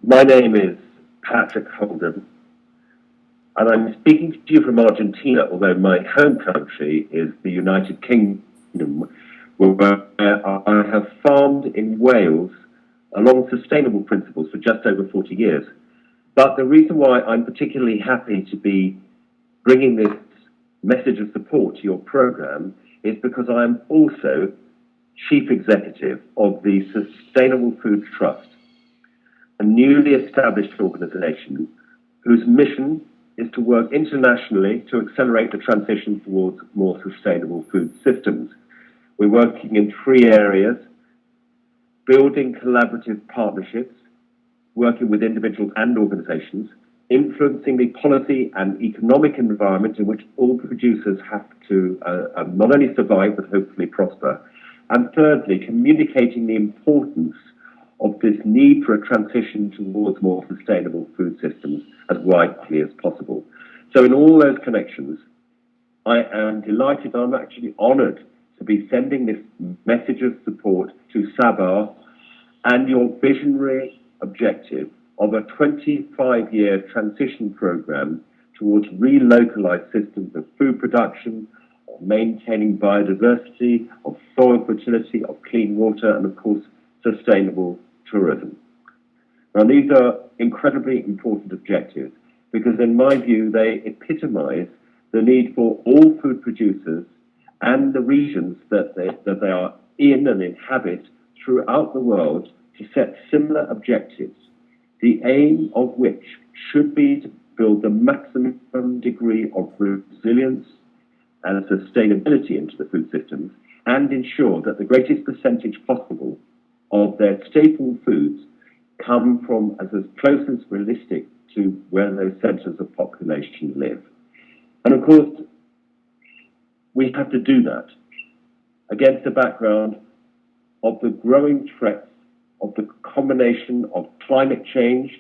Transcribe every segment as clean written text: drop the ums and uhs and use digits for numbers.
My name is Patrick Holden, and I'm speaking to you from Argentina, although my home country is the United Kingdom, where I have farmed in Wales along sustainable principles for just over 40 years. But the reason why I'm particularly happy to be bringing this message of support to your program is because I'm also Chief Executive of the Sustainable Food Trust, a newly established organisation whose mission is to work internationally to accelerate the transition towards more sustainable food systems. We're working in three areas: building collaborative partnerships, working with individuals and organisations, influencing the policy and economic environment in which all producers have to not only survive but hopefully prosper, and thirdly, communicating the importance of this need for a transition towards more sustainable food systems as widely as possible. So in all those connections, I am delighted, I'm actually honoured to be sending this message of support to Sabah and your visionary objective of a 25-year transition programme towards relocalised systems of food production, of maintaining biodiversity, of soil fertility, of clean water, and of course, sustainable tourism. Now, these are incredibly important objectives because, in my view, they epitomise the need for all food producers and the regions that they are in and inhabit throughout the world to set similar objectives, the aim of which should be to build the maximum degree of resilience and sustainability into the food systems and ensure that the greatest percentage possible of their staple foods come from as close as realistic to where those centres of population live. And of course, we have to do that against the background of the growing threats of the combination of climate change,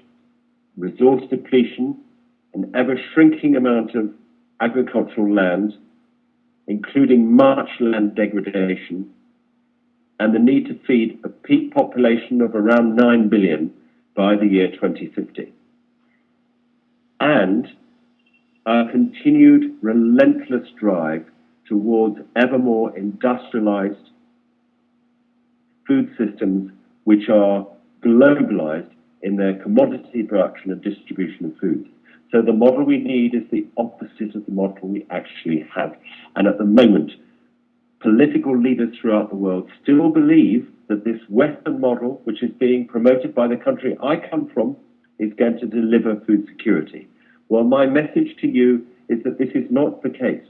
resource depletion, an ever-shrinking amount of agricultural land, including much land degradation, and the need to feed a peak population of around 9 billion by the year 2050. And our continued relentless drive towards ever more industrialized food systems which are globalized in their commodity production and distribution of food. So the model we need is the opposite of the model we actually have. And at the moment, political leaders throughout the world still believe that this Western model, which is being promoted by the country I come from, is going to deliver food security. Well, my message to you is that this is not the case.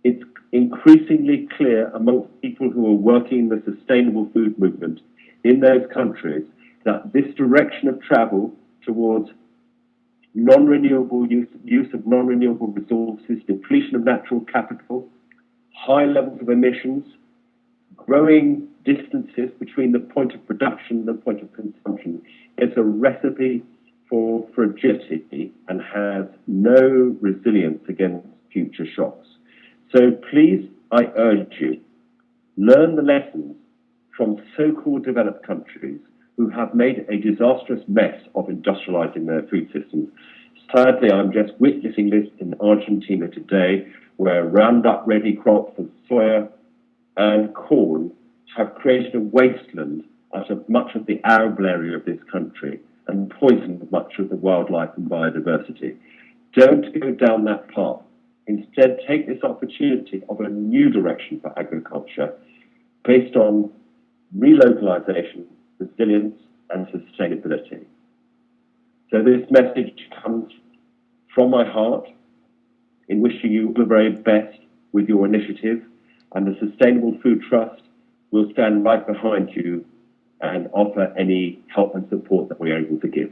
It's increasingly clear amongst people who are working in the sustainable food movement in those countries that this direction of travel towards non-renewable use of non-renewable resources, depletion of natural capital, high levels of emissions, growing distances between the point of production and the point of consumption is a recipe for fragility and has no resilience against future shocks. So please, I urge you, learn the lessons from so-called developed countries who have made a disastrous mess of industrializing their food systems. Sadly, I'm just witnessing this in Argentina today, where Roundup-ready crops of soya and corn have created a wasteland out of much of the arable area of this country and poisoned much of the wildlife and biodiversity. Don't go down that path. Instead, take this opportunity of a new direction for agriculture based on relocalization, resilience, and sustainability. So this message comes from my heart in wishing you the very best with your initiative, and the Sustainable Food Trust will stand right behind you and offer any help and support that we are able to give.